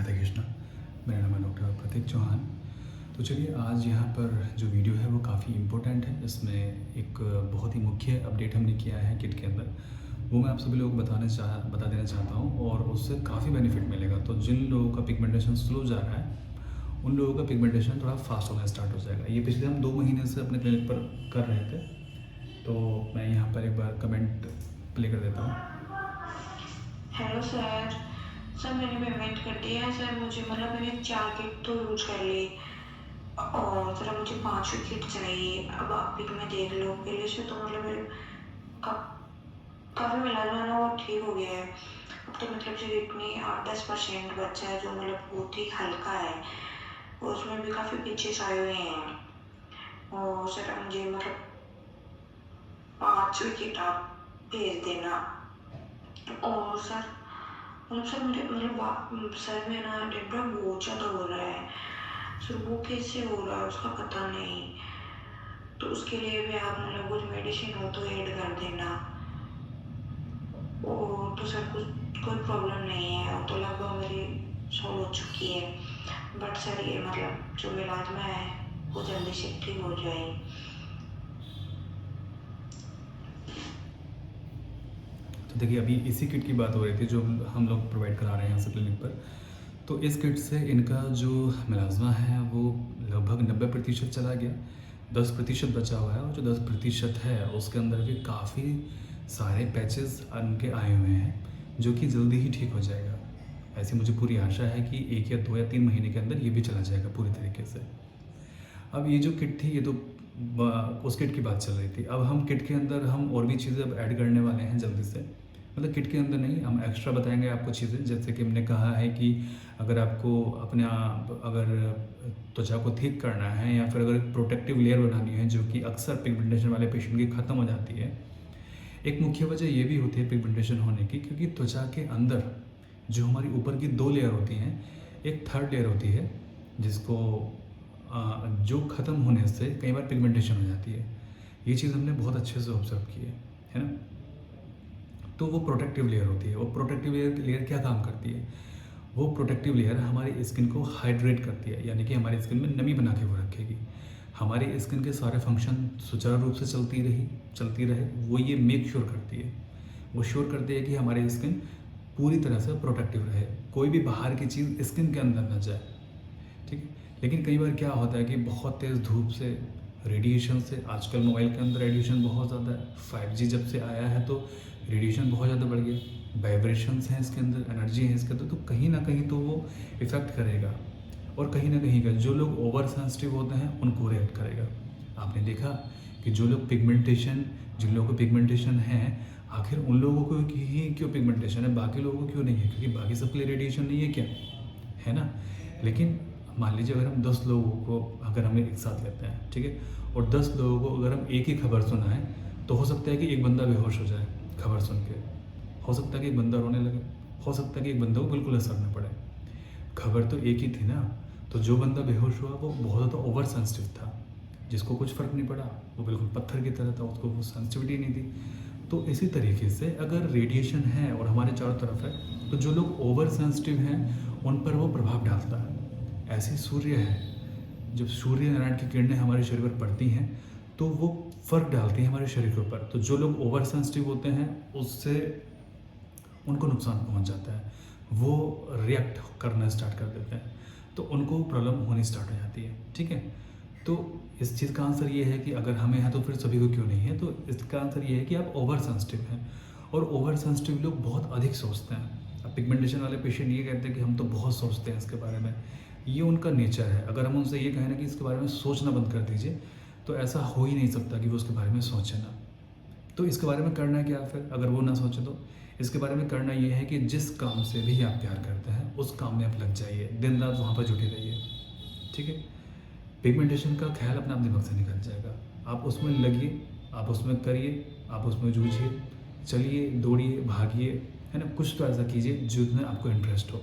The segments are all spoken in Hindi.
राधे कृष्णा। मेरा नाम है डॉक्टर प्रतीक चौहान। तो चलिए आज यहाँ पर जो वीडियो है वो काफ़ी इम्पोर्टेंट है। इसमें एक बहुत ही मुख्य अपडेट हमने किया है किट के अंदर, वो मैं आप सभी लोगों को बता देना चाहता हूँ और उससे काफ़ी बेनिफिट मिलेगा। तो जिन लोगों का पिगमेंटेशन स्लो जा रहा है उन लोगों का पिगमेंटेशन थोड़ा फास्ट होना स्टार्ट हो जाएगा। ये पिछले हम 2 महीने से अपने क्लिनिक पर कर रहे थे। तो मैं यहाँ पर एक बार कमेंट प्ले कर देता हूँ। Hello sir. सर मैंने पेमेंट कर दिया है सर। मुझे मैंने 4 किट तो यूज कर ली और सर मुझे 5वीं किट चाहिए। अब आप पिक में देख लो। पहले से तो मेरे का, काफ़ी मिलाना ना वो ठीक हो गया है। अब तो सिर्फ इतनी 8-10% बचा है जो बहुत ही हल्का है और उसमें भी काफ़ी पिचेस आए हुए हैं। और सर मुझे 5वीं किट आप भेज देना। और सर सर मेरे सर में ना डेंड्रफ बहुत ज़्यादा हो रहा है सर। वो कैसे हो रहा है उसका पता नहीं। तो उसके लिए भी आप कुछ मेडिसिन हो तो ऐड कर देना। और तो सर कोई प्रॉब्लम नहीं है। वो तो लगभग मेरी सॉल्व हो चुकी है। बट सर ये जो इलाज में है वो जल्दी से ठीक हो जाए। तो देखिए अभी इसी किट की बात हो रही थी जो हम लोग प्रोवाइड करा रहे हैं यहाँ से क्लिनिक पर। तो इस किट से इनका जो मिलाजमा है वो लगभग 90% चला गया। 10% बचा हुआ है और जो 10% है उसके अंदर भी काफ़ी सारे पैचेस उनके आए हुए हैं जो कि जल्दी ही ठीक हो जाएगा। ऐसी मुझे पूरी आशा है कि 1 या 2 या 3 महीने के अंदर ये भी चला जाएगा पूरी तरीके से। अब ये जो किट थी ये तो उस किट की बात चल रही थी। अब हम किट के अंदर हम और भी चीज़ें अब ऐड करने वाले हैं जल्दी से। मतलब किट के अंदर नहीं, हम एक्स्ट्रा बताएंगे आपको चीज़ें। जैसे कि हमने कहा है कि अगर आपको अपने आप अगर त्वचा को ठीक करना है या फिर अगर प्रोटेक्टिव लेयर बनानी है जो कि अक्सर पिगमेंटेशन वाले पेशेंट की ख़त्म हो जाती है। एक मुख्य वजह ये भी होती है पिगमेंटेशन होने की, क्योंकि त्वचा के अंदर जो हमारी ऊपर की 2 लेयर होती हैं, एक थर्ड लेयर होती है जिसको जो ख़त्म होने से कई बार पिगमेंटेशन हो जाती है। ये चीज़ हमने बहुत अच्छे से ऑब्जर्व की है ना। तो वो प्रोटेक्टिव लेयर होती है। वो प्रोटेक्टिव लेयर क्या काम करती है? वो प्रोटेक्टिव लेयर हमारी स्किन को हाइड्रेट करती है, यानी कि हमारी स्किन में नमी बना के वो रखेगी। हमारी स्किन के सारे फंक्शन सुचारू रूप से चलती रहे वो ये मेक श्योर करती है। वो श्योर करती है कि हमारी स्किन पूरी तरह से प्रोटेक्टिव रहे, कोई भी बाहर की चीज़ स्किन के अंदर ना जाए। ठीक है। लेकिन कई बार क्या होता है कि बहुत तेज़ धूप से, रेडिएशन से, आजकल मोबाइल के अंदर रेडिएशन बहुत ज़्यादा है। 5G जब से आया है तो रेडिएशन बहुत ज़्यादा बढ़ गया। वाइब्रेशंस हैं इसके अंदर, एनर्जी है इसके अंदर, तो कहीं ना कहीं तो वो इफ़ेक्ट करेगा। और कहीं ना कहीं का जो लोग ओवर सेंसिटिव होते हैं उनको रिएक्ट करेगा। आपने देखा कि जो लोग पिगमेंटेशन, जिन लोगों को पिगमेंटेशन है, आखिर उन लोगों को ही क्यों पिगमेंटेशन है, बाकी लोगों को क्यों नहीं है? क्योंकि बाकी सबके लिए रेडिएशन नहीं है क्या, है ना। लेकिन मान लीजिए अगर हम 10 लोगों को अगर हम एक साथ लेते हैं, ठीक है, और 10 लोगों को अगर हम एक ही खबर सुनाएं तो हो सकता है कि एक बंदा बेहोश हो जाए खबर सुन के, हो सकता है कि एक बंदा रोने लगे, हो सकता है कि एक बंदे को बिल्कुल असर न पड़े। खबर तो एक ही थी ना। तो जो बंदा बेहोश हुआ वो बहुत ज़्यादा ओवर सेंसिटिव था, जिसको कुछ फ़र्क नहीं पड़ा, वो बिल्कुल पत्थर की तरह था, उसको वो सेंसिटिविटी नहीं थी। तो इसी तरीके से अगर रेडिएशन है और हमारे चारों तरफ है तो जो लोग ओवर सेंसिटिव हैं उन पर वो प्रभाव डालता है। ऐसे सूर्य है, जब सूर्य नारायण की किरणें हमारे शरीर पर पड़ती हैं तो वो फ़र्क डालती हैं हमारे शरीर के ऊपर। तो जो लोग ओवर सेंसिटिव होते हैं उससे उनको नुकसान पहुंच जाता है, वो रिएक्ट करना स्टार्ट कर देते हैं, तो उनको प्रॉब्लम होनी स्टार्ट हो जाती है। ठीक है। तो इस चीज़ का आंसर ये है कि अगर हमें है तो फिर सभी को क्यों नहीं है? तो इसका आंसर ये है कि आप ओवर सेंसिटिव हैं और ओवर सेंसिटिव लोग बहुत अधिक सोचते हैं। अब पिगमेंटेशन वाले पेशेंट ये कहते हैं कि हम तो बहुत सोचते हैं इसके बारे में। ये उनका नेचर है। अगर हम उनसे ये कहें ना कि इसके बारे में सोचना बंद कर दीजिए, तो ऐसा हो ही नहीं सकता कि वो उसके बारे में सोचे ना। तो इसके बारे में करना क्या फिर, अगर वो ना सोचे तो? इसके बारे में करना ये है कि जिस काम से भी आप प्यार करते हैं उस काम में आप लग जाइए, दिन रात वहाँ पर जुटे रहिए। ठीक है। पिगमेंटेशन का ख्याल अपने आप दिमाग से निकल जाएगा। आप उसमें लगिए, आप उसमें करिए, आप उसमें जूझिए, चलिए, दौड़िए, भागिए, है ना। कुछ तो ऐसा कीजिए जिसमें आपको इंटरेस्ट हो।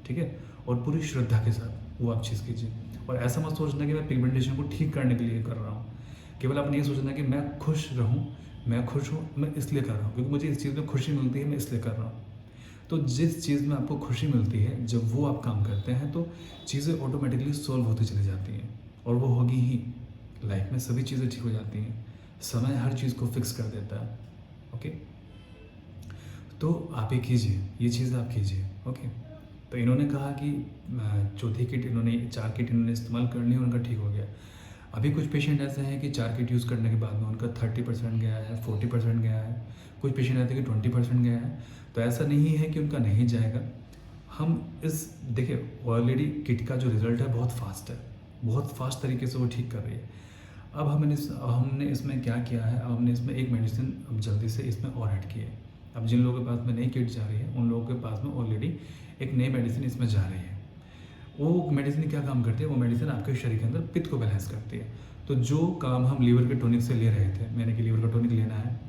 ठीक है। और पूरी श्रद्धा के साथ वो आप चीज़ कीजिए। और ऐसा मत सोचना कि मैं पिगमेंटेशन को ठीक करने के लिए कर रहा हूँ। केवल आपने ये सोचना कि मैं खुश रहूँ, मैं खुश हूँ, मैं इसलिए कर रहा हूँ क्योंकि मुझे इस चीज़ में खुशी मिलती है, मैं इसलिए कर रहा हूँ। तो जिस चीज़ में आपको खुशी मिलती है, जब वो आप काम करते हैं तो चीज़ें ऑटोमेटिकली सॉल्व होती चली जाती हैं, और वो होगी ही। लाइफ में सभी चीज़ें ठीक हो जाती हैं, समय हर चीज़ को फिक्स कर देता है। ओके, तो आप ये कीजिए, ये चीज़ आप कीजिए। ओके, तो इन्होंने कहा कि चौथी किट इन्होंने 4 किट इन्होंने इस्तेमाल कर ली, उनका ठीक हो गया। अभी कुछ पेशेंट ऐसे हैं कि 4 किट यूज़ करने के बाद में उनका 30% गया है, 40% गया है, कुछ पेशेंट ऐसे हैं कि 20% गया है। तो ऐसा नहीं है कि उनका नहीं जाएगा। हम इस देखिए, ऑलरेडी किट का जो रिज़ल्ट है बहुत फास्ट है, बहुत फास्ट तरीके से वो ठीक कर रही है। अब हमने इसमें क्या किया है, अब हमने इसमें एक मेडिसिन अब जल्दी से इसमें और ऐड की है। अब जिन लोगों के पास में नई किट जा रही है, उन लोगों के पास में ऑलरेडी एक नई मेडिसिन इसमें जा रही है। वो मेडिसिन क्या काम करती है, वो मेडिसिन आपके शरीर के अंदर पित्त को बैलेंस करती है। तो जो काम हम लीवर के टॉनिक से ले रहे थे, मैंने कि लीवर का टॉनिक लेना है,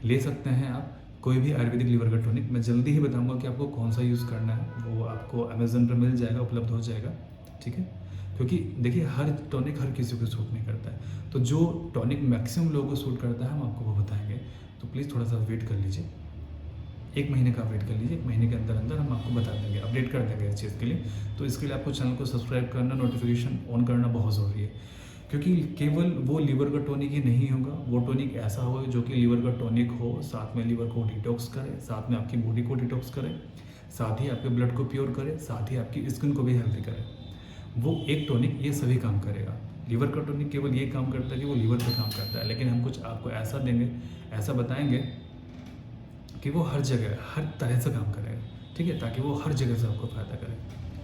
ले सकते हैं आप कोई भी आयुर्वेदिक लीवर का टॉनिक। मैं जल्दी ही बताऊंगा कि आपको कौन सा यूज़ करना है, वो आपको अमेज़न पर मिल जाएगा, उपलब्ध हो जाएगा। ठीक है, क्योंकि देखिए हर टॉनिक हर किसी को सूट नहीं करता है। तो जो टॉनिक मैक्सिमम लोगों को सूट करता है, हम आपको वो बताएंगे। तो प्लीज़ थोड़ा सा वेट कर लीजिए, 1 महीने का वेट कर लीजिए। 1 महीने के अंदर अंदर हम आपको बता देंगे, अपडेट कर देंगे इस चीज़ के लिए। तो इसके लिए आपको चैनल को सब्सक्राइब करना, नोटिफिकेशन ऑन करना बहुत ज़रूरी है, क्योंकि केवल वो लीवर का टॉनिक ही नहीं होगा, वो टॉनिक ऐसा होगा जो कि लीवर का टॉनिक हो, साथ में लीवर को डिटॉक्स करे, साथ में आपकी बॉडी को डिटॉक्स करे, साथ ही आपके ब्लड को प्योर करे, साथ ही आपकी स्किन को भी हेल्दी करे। वो एक टॉनिक ये सभी काम करेगा। लीवर का टॉनिक केवल ये काम करता है कि वो लीवर पे काम करता है, लेकिन हम कुछ आपको ऐसा देंगे, ऐसा बताएंगे कि वो हर जगह हर तरह से काम करेगा। ठीक है, ताकि वो हर जगह से आपको फ़ायदा करे।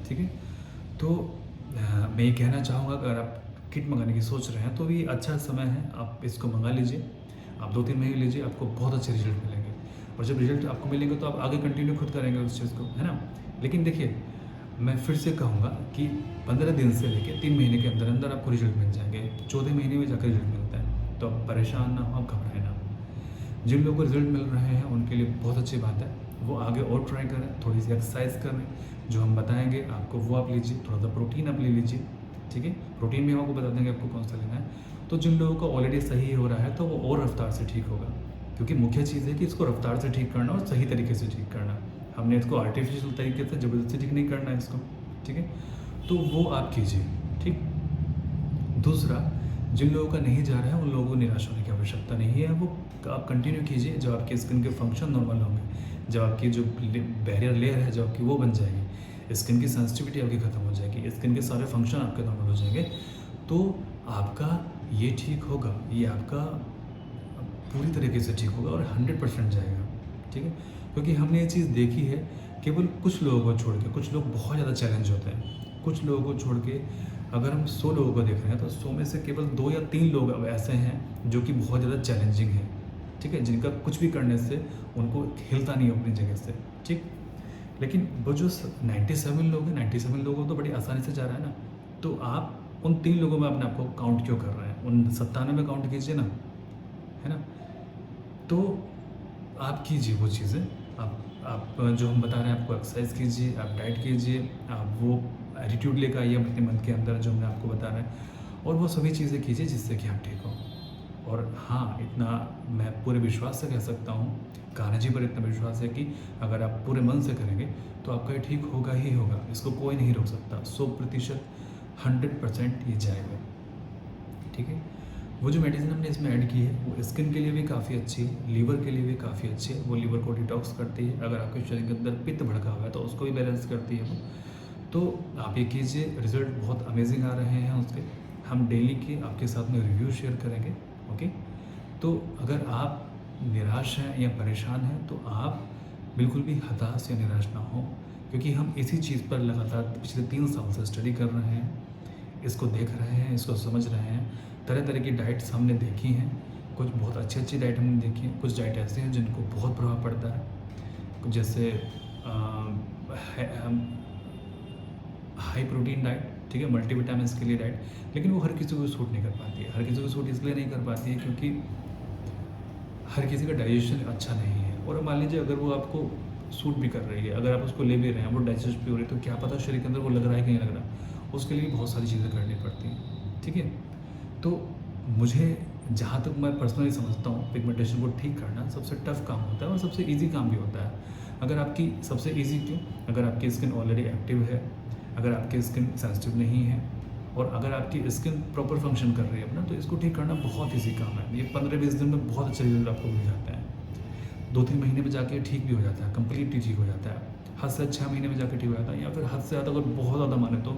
ठीक है, तो मैं ये कहना चाहूँगा, अगर आप किट मंगाने की सोच रहे हैं तो भी अच्छा समय है, आप इसको मंगा लीजिए। आप 2-3 महीने लीजिए, आपको बहुत अच्छे रिजल्ट मिलेंगे, और जब रिजल्ट आपको मिलेंगे तो आप आगे कंटिन्यू खुद करेंगे उस चीज़ को, है ना। लेकिन देखिए, मैं फिर से कहूँगा कि 15 दिन से लेकर 3 महीने के अंदर अंदर आपको रिजल्ट मिल जाएंगे, चौथे महीने में जाकर रिजल्ट मिलता है। तो आप परेशान ना हो, आप घबराएं ना। जिन लोगों को रिजल्ट मिल रहे हैं उनके लिए बहुत अच्छी बात है, वो आगे और ट्राई करें, थोड़ी सी एक्सरसाइज करें, जो हम बताएंगे आपको वो आप लीजिए, थोड़ा सा प्रोटीन आप ले लीजिए। ठीक है, प्रोटीन भी हम आपको बता देंगे आपको कौन सा लेना है। तो जिन लोगों का ऑलरेडी सही हो रहा है तो वो और रफ्तार से ठीक होगा, क्योंकि मुख्य चीज़ है कि इसको रफ्तार से ठीक करना और सही तरीके से ठीक करना। हमने इसको आर्टिफिशियल तरीके से ज़बरदस्ती ठीक नहीं करना है इसको। ठीक है, तो वो आप कीजिए। ठीक, दूसरा, जिन लोगों का नहीं जा रहा है उन लोगों को निराश होने की आवश्यकता नहीं है, वो आप कंटिन्यू कीजिए। जब आपके स्किन के फंक्शन नॉर्मल होंगे, जब आपकी जो बैरियर लेयर है जो आपकी वो बन जाएगी, स्किन की सेंसिटिविटी आपकी ख़त्म हो जाएगी, स्किन के सारे फंक्शन आपके नॉर्मल हो जाएंगे, तो आपका ये ठीक होगा, ये आपका पूरी तरीके से ठीक होगा और 100% जाएगा। ठीक है, क्योंकि हमने ये चीज़ देखी है, केवल कुछ लोगों को छोड़ के, कुछ लोग बहुत ज़्यादा चैलेंज होते हैं, कुछ लोगों को छोड़ के अगर हम 100 लोगों को देख रहे हैं तो 100 में से केवल 2 या 3 लोग अब ऐसे हैं जो कि बहुत ज़्यादा चैलेंजिंग हैं। ठीक है, जिनका कुछ भी करने से उनको हिलता नहीं अपनी जगह से। ठीक, लेकिन वो जो 97 लोग हैं, 97 लोगों तो बड़ी आसानी से जा रहा है ना। तो आप उन 3 लोगों में अपने आप को काउंट क्यों कर रहे हैं, उन 97 में काउंट कीजिए ना, है ना। तो आप कीजिए वो चीज़ें, आप जो हम बता रहे हैं, आपको एक्सरसाइज कीजिए, आप डाइट कीजिए, आप वो एटीट्यूड लेकर आइए अपने मन के अंदर जो मैं आपको बता रहे हैं, और वो सभी चीज़ें कीजिए जिससे कि आप ठीक हो। और हाँ, इतना मैं पूरे विश्वास से कह सकता हूँ, कान्हा जी पर इतना विश्वास है कि अगर आप पूरे मन से करेंगे तो आपका ये ठीक होगा ही होगा, इसको कोई नहीं रोक सकता। 100% 100% ये जाएगा। ठीक है, वो जो मेडिसिन हमने इसमें ऐड की है वो स्किन के लिए भी काफ़ी अच्छी है, लीवर के लिए भी काफ़ी अच्छी है। वो लीवर को डिटॉक्स करती है, अगर आपके शरीर के अंदर पित्त भड़का हुआ है तो उसको भी बैलेंस करती है वो। तो आप ये कीजिए, रिज़ल्ट बहुत अमेजिंग आ रहे हैं उसके। हम डेली के आपके साथ में रिव्यू शेयर करेंगे। ओके, तो अगर आप निराश हैं या परेशान हैं तो आप बिल्कुल भी हताश या निराश ना हो, क्योंकि हम इसी चीज़ पर लगातार पिछले 3 साल से स्टडी कर रहे हैं, इसको देख रहे हैं, इसको समझ रहे हैं। तरह तरह की डाइट्स हमने देखी हैं, कुछ बहुत अच्छी अच्छी डाइट हमने देखी हैं, कुछ डाइट ऐसे हैं जिनको बहुत प्रभाव पड़ता है, जैसे हाई प्रोटीन डाइट, ठीक है, मल्टीविटामिन के लिए डाइट, लेकिन वो हर किसी को सूट नहीं कर पाती है। हर किसी को सूट इसलिए नहीं कर पाती है क्योंकि हर किसी का डाइजेशन अच्छा नहीं है। और मान लीजिए अगर वो आपको सूट भी कर रही है, अगर आप उसको ले भी रहे हैं, वो डाइजेस्ट भी हो रही है, तो क्या पता शरीर के अंदर वो लग रहा है कि नहीं लग रहा, उसके लिए बहुत सारी चीज़ें करनी पड़ती हैं। ठीक है, तो मुझे जहाँ तक मैं पर्सनली समझता हूँ, पिगमेंटेशन को ठीक करना सबसे टफ काम होता है और सबसे ईज़ी काम भी होता है। अगर आपकी सबसे ईज़ी क्यों? अगर आपकी स्किन ऑलरेडी एक्टिव है, अगर आपकी स्किन सेंसिटिव नहीं है और अगर आपकी स्किन प्रॉपर फंक्शन कर रही है अपना, तो इसको ठीक करना बहुत ईज़ी काम है। ये 15-20 दिन में बहुत अच्छे रिज़ल्ट आपको मिल जाते हैं। 2-3 महीने में जाके ठीक भी हो जाता है, कंप्लीटली ठीक हो जाता है। हद से 6 महीने में जाके ठीक हो जाता है, या फिर हद से ज़्यादा अगर बहुत ज़्यादा माने तो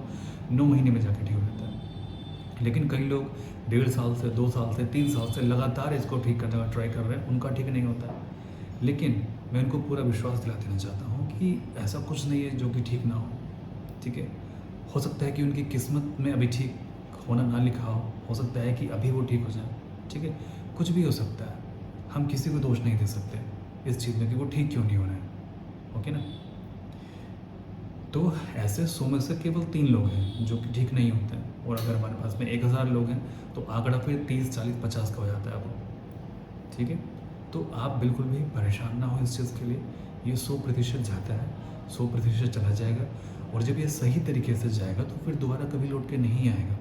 9 महीने में जाके ठीक हो जाता है। लेकिन कई लोग 1.5 साल से, 2 साल से, 3 साल से लगातार इसको ठीक करने का ट्राई कर रहे हैं, उनका ठीक नहीं होता है। लेकिन मैं उनको पूरा विश्वास दिला देना चाहता हूँ कि ऐसा कुछ नहीं है जो कि ठीक ना हो, ठीक है? हो सकता है कि उनकी किस्मत में अभी ठीक होना ना लिखा हो सकता है कि अभी वो ठीक हो जाए, ठीक है? कुछ भी हो सकता है। हम किसी को दोष नहीं दे सकते इस चीज़ में कि वो ठीक क्यों नहीं हो रहा है, ओके ना? तो ऐसे 100 में से केवल 3 लोग हैं जो कि ठीक नहीं होते हैं, और अगर हमारे पास में 1000 लोग हैं तो आंकड़ा फिर 30, 40, 50 का हो जाता है वो, ठीक है? तो आप बिल्कुल भी परेशान ना हो इस चीज़ के लिए। ये 100% जाता है, 100% चला जाएगा, और जब ये सही तरीके से जाएगा तो फिर दोबारा कभी लौट के नहीं आएगा,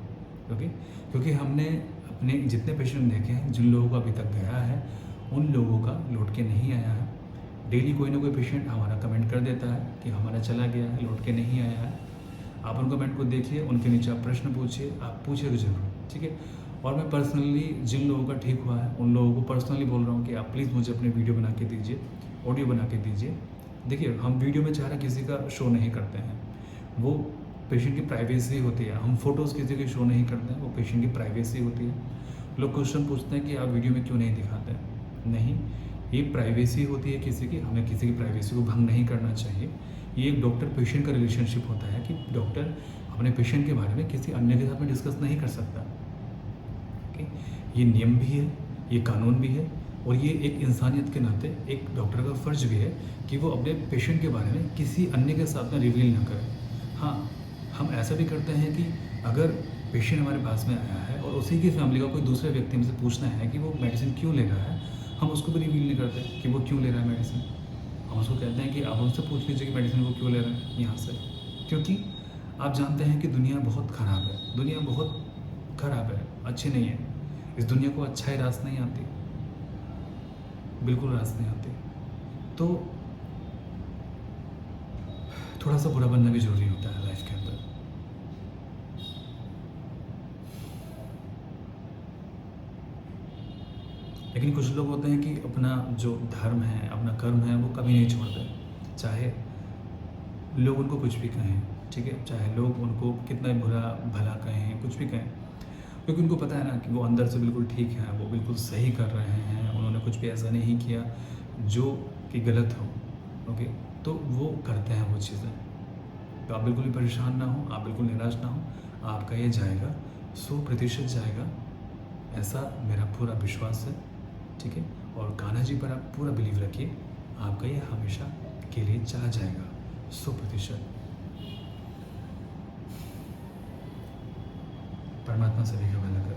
ओके? क्योंकि हमने अपने जितने पेशेंट देखे हैं, जिन लोगों का अभी तक गया है, उन लोगों का लौट के नहीं आया है। डेली कोई ना कोई पेशेंट हमारा कमेंट कर देता है कि हमारा चला गया है, लौट के नहीं आया है। आप उन कमेंट को देखिए, उनके नीचे आप प्रश्न पूछिए, आप पूछिए तो ज़रूर, ठीक है? और मैं पर्सनली जिन लोगों का ठीक हुआ है, उन लोगों को पर्सनली बोल रहा हूँ कि आप प्लीज़ मुझे अपनी वीडियो बना के दीजिए, ऑडियो बना के दीजिए। देखिए, हम वीडियो में चेहरा किसी का शो नहीं करते हैं, वो पेशेंट की प्राइवेसी होती है। हम फ़ोटोज़ किसी की शो नहीं करते हैं, वो पेशेंट की प्राइवेसी होती है। लोग क्वेश्चन पूछते हैं कि आप वीडियो में क्यों नहीं दिखाते हैं? नहीं, ये प्राइवेसी होती है किसी की, हमें किसी की प्राइवेसी को भंग नहीं करना चाहिए। ये एक डॉक्टर पेशेंट का रिलेशनशिप होता है कि डॉक्टर अपने पेशेंट के बारे में किसी अन्य के साथ में डिस्कस नहीं कर सकता, ओके? ये नियम भी है, ये कानून भी है, और ये एक इंसानियत के नाते एक डॉक्टर का फ़र्ज भी है कि वो अपने पेशेंट के बारे में किसी अन्य के साथ में रिवील ना करे। हाँ, हम ऐसा भी करते हैं कि अगर पेशेंट हमारे पास में आया है और उसी की फैमिली का कोई दूसरे व्यक्ति हमसे पूछना है कि वो मेडिसिन क्यों ले रहा है, हम उसको भी रिवील नहीं करते कि वो क्यों ले रहा है मेडिसिन। हम उसको कहते हैं कि आप उनसे पूछ लीजिए कि मेडिसिन वो क्यों ले रहे हैं यहाँ से। क्योंकि आप जानते हैं कि दुनिया बहुत ख़राब है, दुनिया बहुत ख़राब है, अच्छी नहीं है। इस दुनिया को अच्छाई रास नहीं आती, बिल्कुल रास नहीं आती। तो थोड़ा सा बुरा बनना भी ज़रूरी होता है लाइफ के अंदर। लेकिन कुछ लोग होते हैं कि अपना जो धर्म है, अपना कर्म है, वो कभी नहीं छोड़ते, चाहे लोग उनको कुछ भी कहें, ठीक है? चाहे लोग उनको कितना बुरा भला कहें, कुछ भी कहें, क्योंकि उनको पता है ना कि वो अंदर से बिल्कुल ठीक है, वो बिल्कुल सही कर रहे हैं, उन्होंने कुछ भी ऐसा नहीं किया जो कि गलत हो, ओके? तो वो करते हैं वो चीज़ें। तो आप बिल्कुल भी परेशान ना हो, आप बिल्कुल निराश ना हो, आपका ये जाएगा, 100% जाएगा, ऐसा मेरा पूरा विश्वास है, ठीक है? और कान्हा जी पर आप पूरा बिलीव रखिए, आपका ये हमेशा के लिए चला जाएगा, 100%। परमात्मा सभी का भला करे।